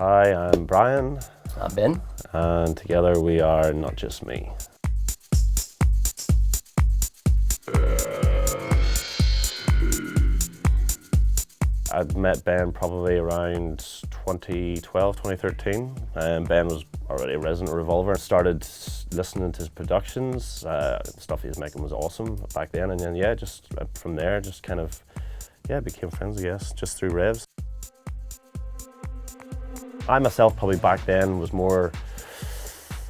Hi, I'm Brian. I'm Ben. And together we are Not Just Me. I'd met Ben probably around 2012, 2013. Ben was already a resident Revolver. Started listening to his productions. Stuff he was making was awesome back then. And then, yeah, just from there, just kind of, became friends, I guess, just through revs. I myself probably back then was more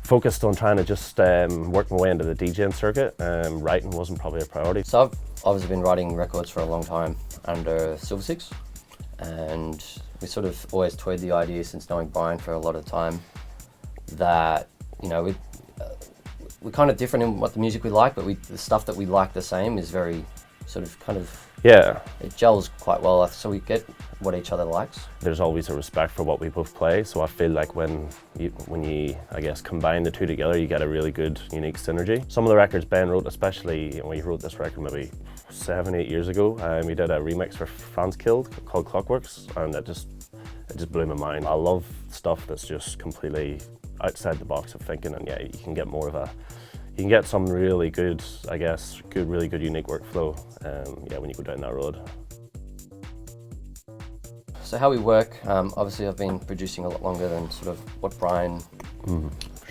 focused on trying to just work my way into the DJing circuit. Writing wasn't probably a priority. So I've obviously been writing records for a long time under Silversix, and we sort of always toyed the idea since knowing Brian for a lot of time that, you know, we're kind of different in what the music we like, but the stuff that we like the same is very sort of it gels quite well, so we get what each other likes. There's always a respect for what we both play, so I feel like when you I guess combine the two together, you get a really good, unique synergy. Some of the records Ben wrote, especially when he wrote this record maybe 7-8 years ago, we did a remix for Franz Killed called Clockworks, and it just blew my mind. I love stuff that's just completely outside the box of thinking, and you can get more of you can get some really good, I guess, really good unique workflow, when you go down that road. So how we work, obviously I've been producing a lot longer than sort of what Brian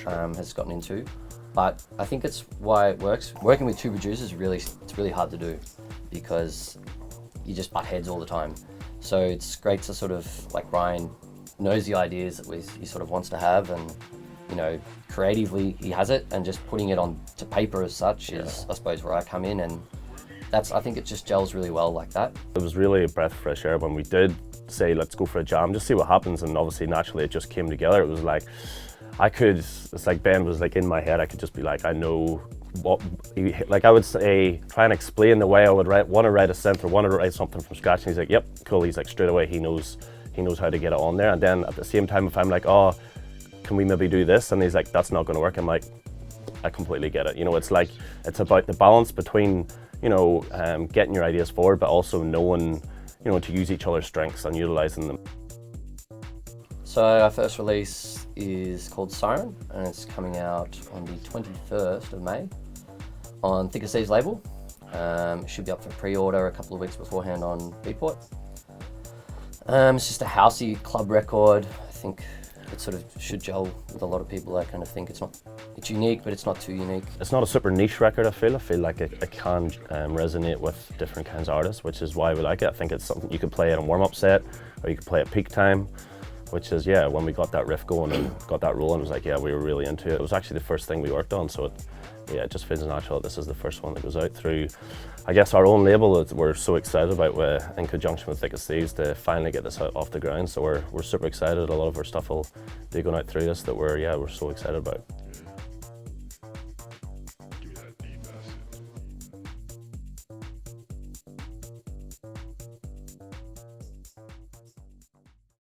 has gotten into, but I think it's why it works. Working with two producers, it's really hard to do because you just butt heads all the time. So it's great to sort of, like, Brian knows the ideas that he sort of wants to have, and, you know, creatively he has it, and just putting it on to paper as such is, I suppose, where I come in, and I think it just gels really well like that. It was really a breath of fresh air when we did say, let's go for a jam, just see what happens, and obviously naturally it just came together. It was like, it's like Ben was like in my head, I could just be like, I know what, like I would say, try and explain the way I would want to write a synth or want to write something from scratch, and he's like, yep, cool. He's like, straight away he knows how to get it on there. And then at the same time, if I'm like, oh, can we maybe do this? And he's like, that's not going to work. I'm like, I completely get it. You know, it's like, it's about the balance between, you know, getting your ideas forward, but also knowing, you know, to use each other's strengths and utilizing them. So our first release is called Syren, and it's coming out on the 21st of May on Thieves label. It should be up for pre-order a couple of weeks beforehand on Beatport. It's just a housey club record. I think it sort of should gel with a lot of people. I kind of think it's unique, but it's not too unique. It's not a super niche record, I feel like it can resonate with different kinds of artists, which is why we like it. I think it's something you could play at a warm-up set, or you could play at peak time, which is, when we got that riff going and got that rolling, it was like, we were really into it. It was actually the first thing we worked on, so it just feels natural. This is the first one that goes out through, I guess, our own label that we're so excited about in conjunction with Thieves to finally get this off the ground. So we're super excited. A lot of our stuff will be going out through this that we're so excited about.